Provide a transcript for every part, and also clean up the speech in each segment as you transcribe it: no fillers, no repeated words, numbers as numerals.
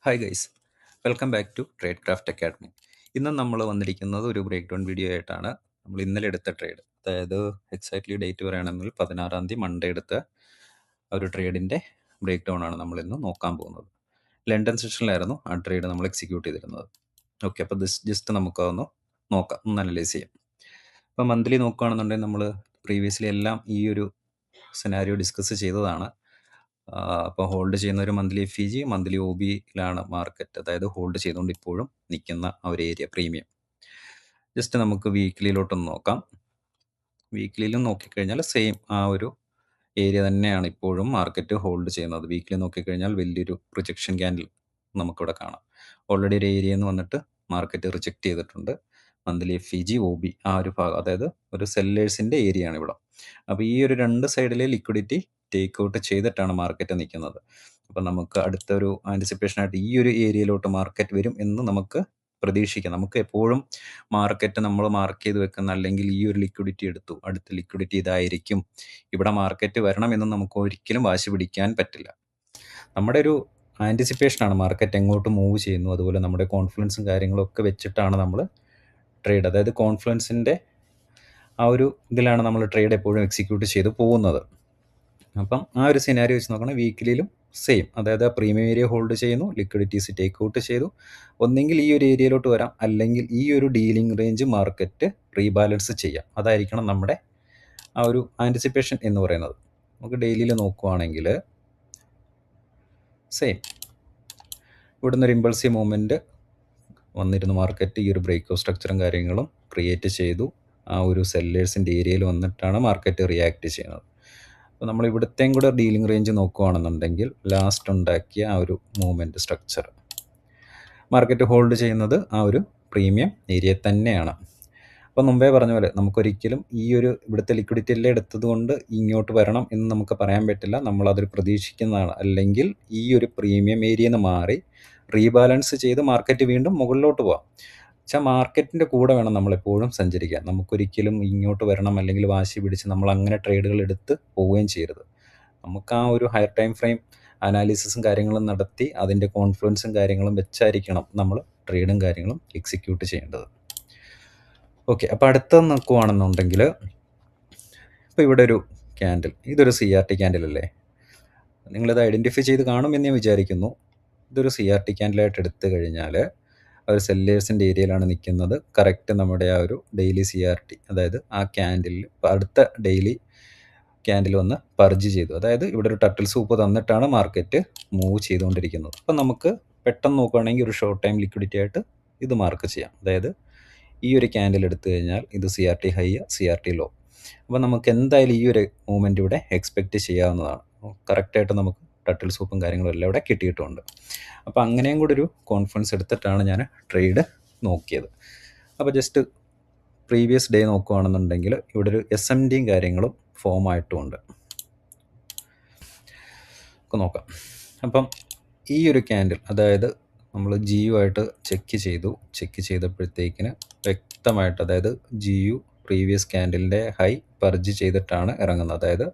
Hi guys, welcome back to Trade Craft Academy. ഇന്ന് നമ്മൾ വന്നിരിക്കുന്നത് ഒരു ബ്രേക്ക് ഡൗൺ വീഡിയോ ആയിട്ടാണ്. നമ്മൾ ഇന്നലെ എടുത്ത ട്രേഡ്, അതായത് എക്സാക്ട്ലി ഡേറ്റ് പറയുകയാണെങ്കിൽ 16-ാം തീയതി മൺഡേ എടുത്ത ഒരു ട്രേഡിൻ്റെ ബ്രേക്ക് ഡൗൺ ആണ് നമ്മൾ ഇന്ന് നോക്കാൻ പോകുന്നത്. ലണ്ടൻ സെഷനിലായിരുന്നു ആ ട്രേഡ് നമ്മൾ എക്സിക്യൂട്ട് ചെയ്തിരുന്നത്. ഓക്കെ, അപ്പോൾ ജസ്റ്റ് നമുക്കതൊന്ന് നോക്കാം, ഒന്ന് അനലൈസ് ചെയ്യാം. അപ്പോൾ മന്ത്ലി നോക്കുകയാണെന്നുണ്ടെങ്കിൽ നമ്മൾ പ്രീവിയസ്ലി എല്ലാം ഈ ഒരു സിനാരിയോ ഡിസ്കസ് ചെയ്തതാണ്. അപ്പോൾ ഹോൾഡ് ചെയ്യുന്ന ഒരു മന്ത്ലി FEG, മന്ത്ലി OBയിലാണ് മാർക്കറ്റ്, അതായത് ഹോൾഡ് ചെയ്തുകൊണ്ട് ഇപ്പോഴും നിൽക്കുന്ന ആ ഒരു ഏരിയ പ്രീമിയം. ജസ്റ്റ് നമുക്ക് വീക്ക്ലിയിലോട്ടൊന്ന് നോക്കാം. വീക്ക്ലിയിലും നോക്കിക്കഴിഞ്ഞാൽ സെയിം ആ ഒരു ഏരിയ തന്നെയാണ് ഇപ്പോഴും മാർക്കറ്റ് ഹോൾഡ് ചെയ്യുന്നത്. വീക്ക്ലി നോക്കിക്കഴിഞ്ഞാൽ വലിയൊരു റിജക്ഷൻ ക്യാൻഡിൽ നമുക്കിവിടെ കാണാം. ഓൾറെഡി ഒരു ഏരിയയിൽ നിന്ന് വന്നിട്ട് മാർക്കറ്റ് റിജക്റ്റ് ചെയ്തിട്ടുണ്ട്. മന്ത്ലി FEG, OB ആ ഒരു ഭാഗം, അതായത് ഒരു സെല്ലേഴ്സിൻ്റെ ഏരിയ ആണ് ഇവിടെ. അപ്പോൾ ഈ ഒരു രണ്ട് സൈഡിലെ ലിക്വിഡിറ്റി ടേക്ക് ഔട്ട് ചെയ്തിട്ടാണ് മാർക്കറ്റ് നിൽക്കുന്നത്. അപ്പോൾ നമുക്ക് അടുത്തൊരു ആൻറ്റിസിപ്പേഷനായിട്ട് ഈ ഒരു ഏരിയയിലോട്ട് മാർക്കറ്റ് വരും എന്ന് നമുക്ക് പ്രതീക്ഷിക്കാം. നമുക്ക് എപ്പോഴും മാർക്കറ്റ് നമ്മൾ മാർക്ക് ചെയ്ത് വെക്കുന്ന, അല്ലെങ്കിൽ ഈ ഒരു ലിക്വിഡിറ്റി എടുത്തു, അടുത്ത ലിക്വിഡിറ്റി ഇതായിരിക്കും, ഇവിടെ മാർക്കറ്റ് വരണമെന്ന് നമുക്ക് ഒരിക്കലും വാശി പിടിക്കാൻ പറ്റില്ല. നമ്മുടെ ഒരു ആൻറ്റിസിപ്പേഷനാണ് മാർക്കറ്റ് എങ്ങോട്ട് മൂവ് ചെയ്യുന്നു, അതുപോലെ നമ്മുടെ കോൺഫിഡൻസും കാര്യങ്ങളൊക്കെ വെച്ചിട്ടാണ് നമ്മൾ ട്രേഡ്, അതായത് കോൺഫിഡൻസിൻ്റെ ആ ഒരു ഇതിലാണ് നമ്മൾ ട്രേഡ് എപ്പോഴും എക്സിക്യൂട്ട് ചെയ്ത് പോകുന്നത്. അപ്പം ആ ഒരു സിനാരിയോ വെച്ച് നോക്കുകയാണെങ്കിൽ വീക്കിലിയിലും സെയിം, അതായത് ആ പ്രീമിയം ഏരിയ ഹോൾഡ് ചെയ്യുന്നു, ലിക്വിഡിറ്റീസ് ടേക്ക് ഔട്ട് ചെയ്തു. ഒന്നെങ്കിൽ ഈ ഒരു ഏരിയയിലോട്ട് വരാം, അല്ലെങ്കിൽ ഈ ഒരു ഡീലിംഗ് റേഞ്ച് മാർക്കറ്റ് റീബാലൻസ് ചെയ്യാം. അതായിരിക്കണം നമ്മുടെ ആ ഒരു ആൻറ്റിസിപ്പേഷൻ എന്ന് പറയുന്നത്. നമുക്ക് ഡെയിലിയിൽ നോക്കുവാണെങ്കിൽ സെയിം, ഇവിടുന്ന് ഒരു ഇമ്പൾസീവ് മൂവ്മെൻറ്റ് വന്നിരുന്നു. മാർക്കറ്റ് ഈ ഒരു ബ്രേക്ക് ഓഫ് സ്ട്രക്ചറും കാര്യങ്ങളും ക്രിയേറ്റ് ചെയ്തു. ആ ഒരു സെല്ലേഴ്സിൻ്റെ ഏരിയയിൽ വന്നിട്ടാണ് മാർക്കറ്റ് റിയാക്ട് ചെയ്യുന്നത്. അപ്പോൾ നമ്മൾ ഇവിടുത്തെയും കൂടെ ഡീലിംഗ് റേഞ്ച് നോക്കുകയാണെന്നുണ്ടെങ്കിൽ ലാസ്റ്റ് ഉണ്ടാക്കിയ ആ ഒരു മൂവ്മെൻറ്റ് സ്ട്രക്ചർ മാർക്കറ്റ് ഹോൾഡ് ചെയ്യുന്നത് ആ ഒരു പ്രീമിയം ഏരിയ തന്നെയാണ്. അപ്പോൾ മുമ്പേ പറഞ്ഞ പോലെ നമുക്കൊരിക്കലും ഈ ഒരു ഇവിടുത്തെ ലിക്വിഡിറ്റി എല്ലാം എടുത്തത് കൊണ്ട് ഇങ്ങോട്ട് വരണം എന്ന് നമുക്ക് പറയാൻ പറ്റില്ല. നമ്മളതൊരു പ്രതീക്ഷിക്കുന്നതാണ്. അല്ലെങ്കിൽ ഈ ഒരു പ്രീമിയം ഏരിയയിൽ നിന്ന് മാറി റീബാലൻസ് ചെയ്ത് മാർക്കറ്റ് വീണ്ടും മുകളിലോട്ട് പോകാം. പക്ഷേ മാർക്കറ്റിൻ്റെ കൂടെ വേണം നമ്മളെപ്പോഴും സഞ്ചരിക്കാൻ. നമുക്കൊരിക്കലും ഇങ്ങോട്ട് വരണം അല്ലെങ്കിൽ വാശി പിടിച്ച് നമ്മൾ അങ്ങനെ ട്രേഡുകൾ എടുത്ത് പോവുകയും ചെയ്യരുത്. നമുക്ക് ആ ഒരു ഹയർ ടൈം ഫ്രെയിം അനാലിസിസും കാര്യങ്ങളും നടത്തി അതിൻ്റെ കോൺഫിഡൻസും കാര്യങ്ങളും വെച്ചായിരിക്കണം നമ്മൾ ട്രേഡും കാര്യങ്ങളും എക്സിക്യൂട്ട് ചെയ്യേണ്ടത്. ഓക്കെ, അപ്പോൾ അടുത്ത നോക്കുവാണെന്നുണ്ടെങ്കിൽ ഇപ്പോൾ ഇവിടെ ഒരു ക്യാൻഡിൽ, ഇതൊരു CRT ക്യാൻഡിൽ അല്ലേ? നിങ്ങളിത് ഐഡൻറ്റിഫൈ ചെയ്ത് കാണുമെന്ന് ഞാൻ വിചാരിക്കുന്നു. ഇതൊരു CRT ക്യാൻഡിലായിട്ട് എടുത്തു കഴിഞ്ഞാൽ ഒരു സെല്ലേഴ്സിൻ്റെ ഏരിയയിലാണ് നിൽക്കുന്നത്. കറക്റ്റ് നമ്മുടെ ആ ഒരു ഡെയിലി CRT, അതായത് ആ ക്യാൻഡിലിൽ അടുത്ത ഡെയിലി ക്യാൻഡിൽ വന്ന് പർജ് ചെയ്തു. അതായത് ഇവിടെ ഒരു ടർട്ടിൽ സൂപ്പ് തന്നിട്ടാണ് മാർക്കറ്റ് മൂവ് ചെയ്തുകൊണ്ടിരിക്കുന്നത്. അപ്പം നമുക്ക് പെട്ടെന്ന് നോക്കുകയാണെങ്കിൽ ഒരു ഷോർട്ട് ടൈം ലിക്വിഡിറ്റി ആയിട്ട് ഇത് മാർക്ക് ചെയ്യാം. അതായത് ഈ ഒരു ക്യാൻഡിൽ എടുത്തു കഴിഞ്ഞാൽ ഇത് CRT ഹൈ, CRT ലോ. അപ്പോൾ നമുക്ക് എന്തായാലും ഈ ഒരു മൂവ്മെൻറ്റ് ഇവിടെ എക്സ്പെക്റ്റ് ചെയ്യാവുന്നതാണ്. കറക്റ്റായിട്ട് നമുക്ക് ടർട്ടിൽ സൂപ്പും കാര്യങ്ങളും എല്ലാം ഇവിടെ കിട്ടിയിട്ടുണ്ട്. അപ്പോൾ അങ്ങനെയും കൂടി ഒരു കോൺഫിഡൻസ് എടുത്തിട്ടാണ് ഞാൻ ട്രേഡ് നോക്കിയത്. അപ്പോൾ ജസ്റ്റ് പ്രീവിയസ് ഡേ നോക്കുകയാണെന്നുണ്ടെങ്കിൽ ഇവിടെ ഒരു SMDയും കാര്യങ്ങളും ഫോം ആയിട്ടുമുണ്ട്. ഒക്കെ നോക്കാം. അപ്പം ഈ ഒരു ക്യാൻഡിൽ, അതായത് നമ്മൾ GU ആയിട്ട് ചെക്ക് ചെയ്തപ്പോഴത്തേക്കിന് വ്യക്തമായിട്ട്, അതായത് GU പ്രീവിയസ് ക്യാൻഡിലിൻ്റെ ഹൈ പർജ് ചെയ്തിട്ടാണ് ഇറങ്ങുന്നത്. അതായത്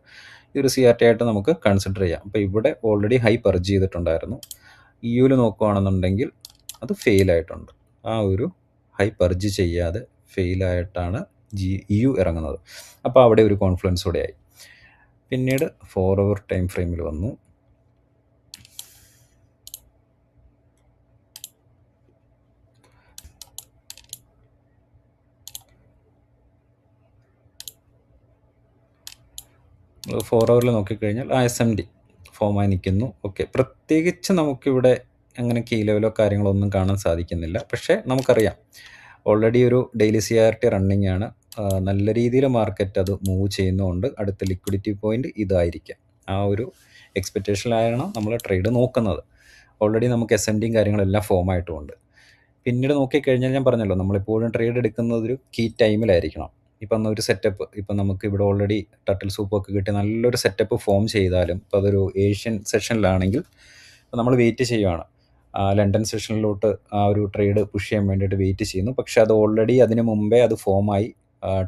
ഈ ഒരു CRT ആയിട്ട് നമുക്ക് കൺസിഡർ ചെയ്യാം. അപ്പോൾ ഇവിടെ ഓൾറെഡി ഹൈ പർജ് ചെയ്തിട്ടുണ്ടായിരുന്നു. EU നോക്കുകയാണെന്നുണ്ടെങ്കിൽ അത് ഫെയിലായിട്ടുണ്ട്. ആ ഒരു ഹൈ പർജ് ചെയ്യാതെ ഫെയിലായിട്ടാണ് EU ഇറങ്ങുന്നത്. അപ്പോൾ അവിടെ ഒരു കോൺഫിഡൻസ് കൂടെ ആയി. പിന്നീട് 4 hour ടൈം ഫ്രെയിമിൽ വന്നു. നമ്മൾ 4 hourൽ നോക്കിക്കഴിഞ്ഞാൽ ആ SMD ഫോമായി നിൽക്കുന്നു. ഓക്കെ, പ്രത്യേകിച്ച് നമുക്കിവിടെ അങ്ങനെ കീ ലെവലോ കാര്യങ്ങളോ ഒന്നും കാണാൻ സാധിക്കുന്നില്ല. പക്ഷേ നമുക്കറിയാം ഓൾറെഡി ഒരു ഡെയിലി CRT റണ്ണിങ് ആണ്. നല്ല രീതിയിൽ മാർക്കറ്റ് അത് മൂവ് ചെയ്യുന്നതുകൊണ്ട് അടുത്ത ലിക്വിഡിറ്റി പോയിന്റ് ഇതായിരിക്കാം. ആ ഒരു എക്സ്പെക്റ്റേഷനിലാണ് നമ്മൾ ട്രേഡ് നോക്കുന്നത്. ഓൾറെഡി നമുക്ക് SMDയും കാര്യങ്ങളെല്ലാം ഫോമായിട്ടുമുണ്ട്. പിന്നീട് നോക്കിക്കഴിഞ്ഞാൽ ഞാൻ പറഞ്ഞല്ലോ, നമ്മളെപ്പോഴും ട്രേഡ് എടുക്കുന്നത് ഒരു കീ ടൈമിലായിരിക്കണം. ഇപ്പം ഒരു സെറ്റപ്പ്, ഇപ്പം നമുക്ക് ഇവിടെ ഓൾറെഡി ടർട്ടിൽ സൂപ്പൊക്കെ കിട്ടി നല്ലൊരു സെറ്റപ്പ് ഫോം ചെയ്താലും, ഇപ്പോൾ അതൊരു ഏഷ്യൻ സെഷനിലാണെങ്കിൽ നമ്മൾ വെയിറ്റ് ചെയ്യുവാണ്. ലണ്ടൻ സെഷനിലോട്ട് ആ ഒരു ട്രേഡ് പുഷ് ചെയ്യാൻ വേണ്ടിയിട്ട് വെയിറ്റ് ചെയ്യുന്നു. പക്ഷേ അത് ഓൾറെഡി അതിന് മുമ്പേ അത് ഫോമായി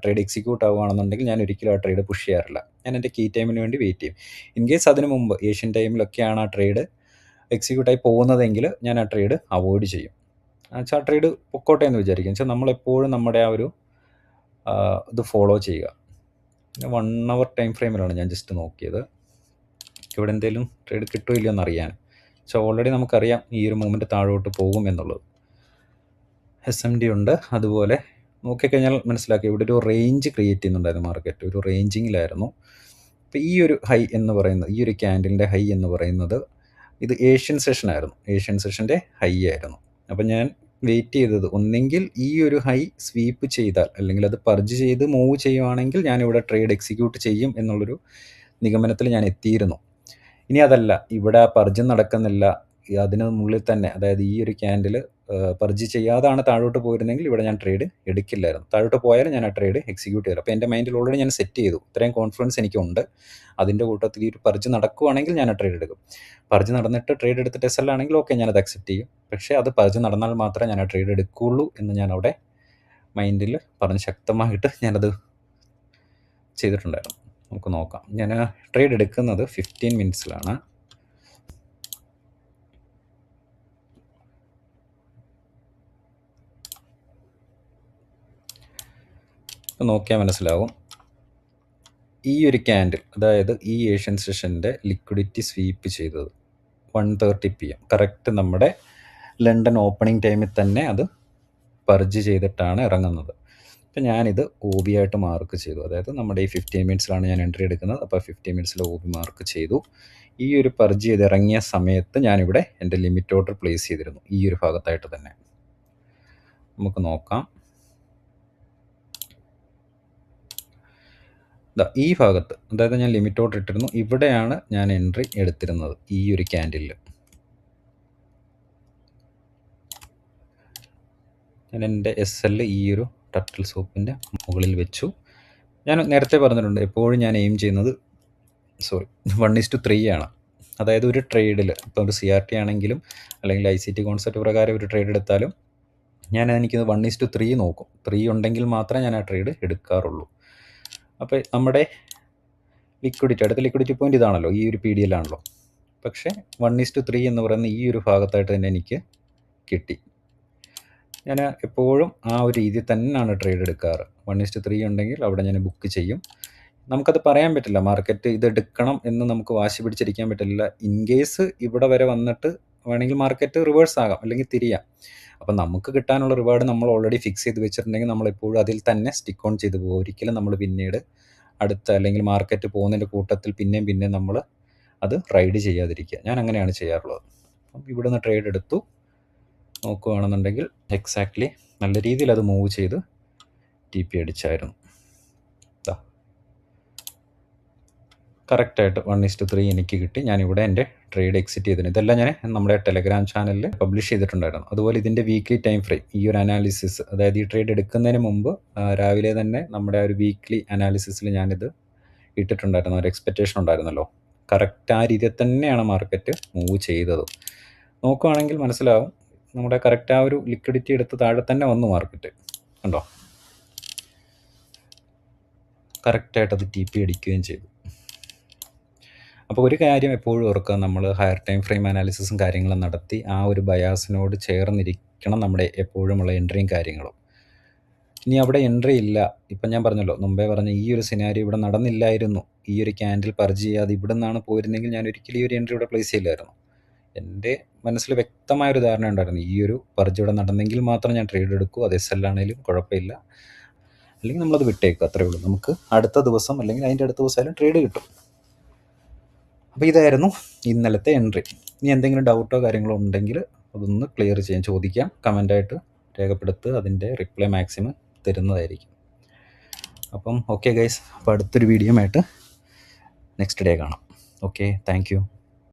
ട്രേഡ് എക്സിക്യൂട്ട് ആവുകയാണെന്നുണ്ടെങ്കിൽ ഞാൻ ഒരിക്കലും ആ ട്രേഡ് പുഷ് ചെയ്യാറില്ല. ഞാൻ എൻ്റെ കീ ടൈമിന് വേണ്ടി വെയിറ്റ് ചെയ്യും. ഇൻ കേസ് അതിന് മുമ്പ് ഏഷ്യൻ ടൈമിലൊക്കെയാണ് ആ ട്രേഡ് എക്സിക്യൂട്ടായി പോകുന്നതെങ്കിൽ ഞാൻ ആ ട്രേഡ് അവോയ്ഡ് ചെയ്യും. എന്നുവെച്ചാൽ ആ ട്രേഡ് പൊക്കോട്ടെ എന്ന് വിചാരിക്കും. എന്നുവെച്ചാൽ നമ്മളെപ്പോഴും നമ്മുടെ ആ ഒരു ഇത് ഫോളോ ചെയ്യുക. 1 അവർ ടൈം ഫ്രെയിമിലാണ് ഞാൻ ജസ്റ്റ് നോക്കിയത്. ഇവിടെ എന്തെങ്കിലും ട്രേഡ് കിട്ടുമോ ഇല്ലയോ എന്നറിയാൻ. പക്ഷേ ഓൾറെഡി നമുക്കറിയാം ഈ ഒരു മൂവ്മെൻറ്റ് താഴോട്ട് പോകും എന്നുള്ളത്. SMD ഉണ്ട്. അതുപോലെ നോക്കിക്കഴിഞ്ഞാൽ മനസ്സിലാക്കി ഇവിടെ ഒരു റേഞ്ച് ക്രിയേറ്റ് ചെയ്യുന്നുണ്ടായിരുന്നു മാർക്കറ്റ്. ഒരു റേഞ്ചിങ്ങിലായിരുന്നു. അപ്പോൾ ഈ ഒരു ഹൈ എന്ന് പറയുന്നത്, ഈ ഒരു ക്യാൻഡിലിൻ്റെ ഹൈ എന്ന് പറയുന്നത് ഇത് ഏഷ്യൻ സെഷനായിരുന്നു. ഏഷ്യൻ സെഷൻ്റെ ഹൈ ആയിരുന്നു. അപ്പം ഞാൻ വെയിറ്റ് ചെയ്തത് ഒന്നെങ്കിൽ ഈ ഒരു ഹൈ സ്വീപ്പ് ചെയ്താൽ, അല്ലെങ്കിൽ അത് പർജ് ചെയ്ത് മൂവ് ചെയ്യുവാണെങ്കിൽ ഞാനിവിടെ ട്രേഡ് എക്സിക്യൂട്ട് ചെയ്യും എന്നുള്ളൊരു നിഗമനത്തിൽ ഞാൻ എത്തിയിരുന്നു. ഇനി അതല്ല, ഇവിടെ ആ പർജ് നടക്കുന്നില്ല, അതിന് മുകളിൽ തന്നെ, അതായത് ഈ ഒരു ക്യാൻഡിൽ പർജ് ചെയ്യാതാണ് താഴോട്ട് പോയിരുന്നെങ്കിൽ ഇവിടെ ഞാൻ ട്രേഡ് എടുക്കില്ലായിരുന്നു. താഴോട്ട് പോയാലും ഞാൻ ആ ട്രേഡ് എക്സിക്യൂട്ട് ചെയ്തു. അപ്പോൾ എൻ്റെ മൈൻഡിൽ ഓൾറെഡി ഞാൻ സെറ്റ് ചെയ്തു, ഇത്രയും കോൺഫിഡൻസ് എനിക്കുണ്ട്. അതിൻ്റെ കൂട്ടത്തിൽ ഈ ഒരു പർജ് നടക്കുവാണെങ്കിൽ ഞാൻ ആ ട്രേഡ് എടുക്കും. പർജ് നടന്നിട്ട് ട്രേഡ് എടുത്തിട്ട് SL ആണെങ്കിൽ ഓക്കെ, ഞാനത് അക്സെപ്റ്റ് ചെയ്യും. പക്ഷേ അത് പർജ് നടന്നാൽ മാത്രമേ ഞാൻ ആ ട്രേഡ് എടുക്കുകയുള്ളൂ എന്ന് ഞാൻ അവിടെ മൈൻഡിൽ പറഞ്ഞ് ശക്തമായിട്ട് ഞാനത് ചെയ്തിട്ടുണ്ടായിരുന്നു. നമുക്ക് നോക്കാം. ഞാൻ ട്രേഡ് എടുക്കുന്നത് 15 മിനിറ്റ്സിലാണ്. ഇപ്പം നോക്കിയാൽ മനസ്സിലാവും, ഈ ഒരു ക്യാൻഡിൽ, അതായത് ഈ ഏഷ്യൻ സെഷൻ്റെ ലിക്വിഡിറ്റി സ്വീപ്പ് ചെയ്തത് 1:30 PM കറക്റ്റ് നമ്മുടെ ലണ്ടൻ ഓപ്പണിംഗ് ടൈമിൽ തന്നെ അത് പർജ് ചെയ്തിട്ടാണ് ഇറങ്ങുന്നത്. അപ്പം ഞാനിത് OB ആയിട്ട് മാർക്ക് ചെയ്തു. അതായത് നമ്മുടെ ഈ 15 മിനിറ്റ്സിലാണ് ഞാൻ എൻട്രി എടുക്കുന്നത്. അപ്പോൾ 15 മിനിറ്റ്സിൽ OB മാർക്ക് ചെയ്തു. ഈ ഒരു പർജ് ചെയ്ത് ഇറങ്ങിയ സമയത്ത് ഞാനിവിടെ എൻ്റെ ലിമിറ്റ് ഓർഡർ പ്ലേസ് ചെയ്തിരുന്നു, ഈ ഒരു ഭാഗത്തായിട്ട് തന്നെ. നമുക്ക് നോക്കാം. ഈ ഭാഗത്ത്, അതായത് ഞാൻ ലിമിറ്റ് ഓർഡർ ഇട്ടിരുന്നു, ഇവിടെയാണ് ഞാൻ എൻട്രി എടുത്തിരുന്നത് ഈ ഒരു ക്യാൻഡിലിൽ. ഞാൻ എൻ്റെ SL ഈ ഒരു ടർട്ടിൽ സോപ്പിൻ്റെ മുകളിൽ വെച്ചു. ഞാൻ നേരത്തെ പറഞ്ഞിട്ടുണ്ട്, എപ്പോഴും ഞാൻ എയിം ചെയ്യുന്നത് 1:3 ആണ്. അതായത് ഒരു ട്രേഡിൽ, ഇപ്പോൾ ഒരു CRT ആണെങ്കിലും അല്ലെങ്കിൽ ICT കോൺസെപ്റ്റ് പ്രകാരം ഒരു ട്രേഡ് എടുത്താലും എനിക്കത് 1:3 നോക്കും. 3 ഉണ്ടെങ്കിൽ മാത്രമേ ഞാൻ ആ ട്രേഡ് എടുക്കാറുള്ളൂ. അപ്പോൾ നമ്മുടെ ലിക്വിഡിറ്റി, അടുത്ത ലിക്വിഡിറ്റി പോയിൻ്റ് ഇതാണല്ലോ, ഈ ഒരു PDL ആണല്ലോ. പക്ഷേ 1:3 എന്ന് പറയുന്ന ഈ ഒരു ഭാഗത്തായിട്ട് തന്നെ എനിക്ക് കിട്ടി. ഞാൻ എപ്പോഴും ആ ഒരു രീതിയിൽ തന്നെയാണ് ട്രേഡ് എടുക്കാറ്. 1:3 ഉണ്ടെങ്കിൽ അവിടെ ഞാൻ ബുക്ക് ചെയ്യും. നമുക്കത് പറയാൻ പറ്റില്ല, മാർക്കറ്റ് ഇത് എടുക്കണം എന്ന് നമുക്ക് വാശി പിടിച്ചിരിക്കാൻ പറ്റില്ല. ഇൻ കേസ് ഇവിടെ വരെ വന്നിട്ട് വേണമെങ്കിൽ മാർക്കറ്റ് റിവേഴ്സ് ആകാം, അല്ലെങ്കിൽ തിരിയാം. അപ്പം നമുക്ക് കിട്ടാനുള്ള റിവാർഡ് നമ്മൾ ഓൾറെഡി ഫിക്സ് ചെയ്ത് വെച്ചിട്ടുണ്ടെങ്കിൽ നമ്മളെപ്പോഴും അതിൽ തന്നെ സ്റ്റിക്ക് ഓൺ ചെയ്ത് പോകും. ഒരിക്കലും നമ്മൾ പിന്നീട് അടുത്ത, അല്ലെങ്കിൽ മാർക്കറ്റ് പോകുന്നതിൻ്റെ കൂട്ടത്തിൽ പിന്നെയും നമ്മൾ അത് റൈഡ് ചെയ്യാതിരിക്കുക. ഞാൻ അങ്ങനെയാണ് ചെയ്യാറുള്ളത്. അപ്പം ഇവിടെ നിന്ന് ട്രേഡ് എടുത്തു. നോക്കുകയാണെന്നുണ്ടെങ്കിൽ എക്സാക്ട്ലി നല്ല രീതിയിൽ അത് മൂവ് ചെയ്ത് TP അടിച്ചായിരുന്നു. കറക്റ്റായിട്ട് 1:3 എനിക്ക് കിട്ടി. ഞാനിവിടെ എൻ്റെ ട്രേഡ് എക്സിറ്റ് ചെയ്തിരുന്നു. ഇതെല്ലാം ഞാൻ നമ്മുടെ ടെലഗ്രാം ചാനലിൽ പബ്ലിഷ് ചെയ്തിട്ടുണ്ടായിരുന്നു. അതുപോലെ ഇതിൻ്റെ വീക്ക്ലി ടൈം ഫ്രെയിം, ഈ ഒരു അനാലിസിസ്, അതായത് ഈ ട്രേഡ് എടുക്കുന്നതിന് മുമ്പ് രാവിലെ തന്നെ നമ്മുടെ ആ ഒരു വീക്ക്ലി അനാലിസിസിൽ ഞാനിത് ഇട്ടിട്ടുണ്ടായിരുന്നു. ഒരു എക്സ്പെക്റ്റേഷൻ ഉണ്ടായിരുന്നല്ലോ, കറക്റ്റ് ആ രീതിയിൽ തന്നെയാണ് മാർക്കറ്റ് മൂവ് ചെയ്തത്. നോക്കുകയാണെങ്കിൽ മനസ്സിലാവും, നമ്മുടെ കറക്റ്റ് ആ ഒരു ലിക്വിഡിറ്റി എടുത്ത് താഴെ തന്നെ വന്നു മാർക്കറ്റ്. കണ്ടോ, കറക്റ്റായിട്ട് അത് TP അടിക്കുകയും ചെയ്തു. അപ്പോൾ ഒരു കാര്യം എപ്പോഴും ഓർക്കുക, നമ്മൾ ഹയർ ടൈം ഫ്രെയിം അനാലിസിസും കാര്യങ്ങളും നടത്തി ആ ഒരു ബയാസിനോട് ചേർന്നിരിക്കണം നമ്മുടെ എപ്പോഴുമുള്ള എൻട്രിയും കാര്യങ്ങളും. ഇനി അവിടെ എൻട്രി ഇല്ല, ഇപ്പം ഞാൻ പറഞ്ഞല്ലോ, മുമ്പേ പറഞ്ഞ ഈ ഒരു സിനാരിയോ ഇവിടെ നടന്നില്ലായിരുന്നു, ഈ ഒരു ക്യാൻഡിൽ പർജ് ചെയ്യാതെ ഇവിടെ നിന്നാണ് പോയിരുന്നെങ്കിൽ ഞാൻ ഒരിക്കലും ഈ ഒരു എൻട്രി ഇവിടെ പ്ലേസ് ചെയ്യില്ലായിരുന്നു. എൻ്റെ മനസ്സിൽ വ്യക്തമായൊരു ധാരണ ഉണ്ടായിരുന്നു, ഈ ഒരു പർജ് ഇവിടെ നടന്നെങ്കിൽ മാത്രം ഞാൻ ട്രേഡ് എടുക്കൂ, അത് SL ആണെങ്കിലും കുഴപ്പമില്ല, അല്ലെങ്കിൽ നമ്മളത് വിട്ടേക്കും, അത്രയേ ഉള്ളൂ. നമുക്ക് അടുത്ത ദിവസം അല്ലെങ്കിൽ അതിൻ്റെ അടുത്ത ദിവസം ആയാലും ട്രേഡ് കിട്ടും. അപ്പോൾ ഇതായിരുന്നു ഇന്നലത്തെ എൻട്രി. ഇനി എന്തെങ്കിലും ഡൗട്ടോ കാര്യങ്ങളോ ഉണ്ടെങ്കിൽ അതൊന്ന് ക്ലിയർ ചെയ്യാൻ ചോദിക്കാം, കമൻ്റായിട്ട് രേഖപ്പെടുത്തുക. അതിൻ്റെ റിപ്ലൈ മാക്സിമം തരുന്നതായിരിക്കും. അപ്പം ഓക്കെ ഗൈസ്, അപ്പോൾ അടുത്തൊരു വീഡിയോ ആയിട്ട് നെക്സ്റ്റ് ഡേ കാണാം. Okay, thank you.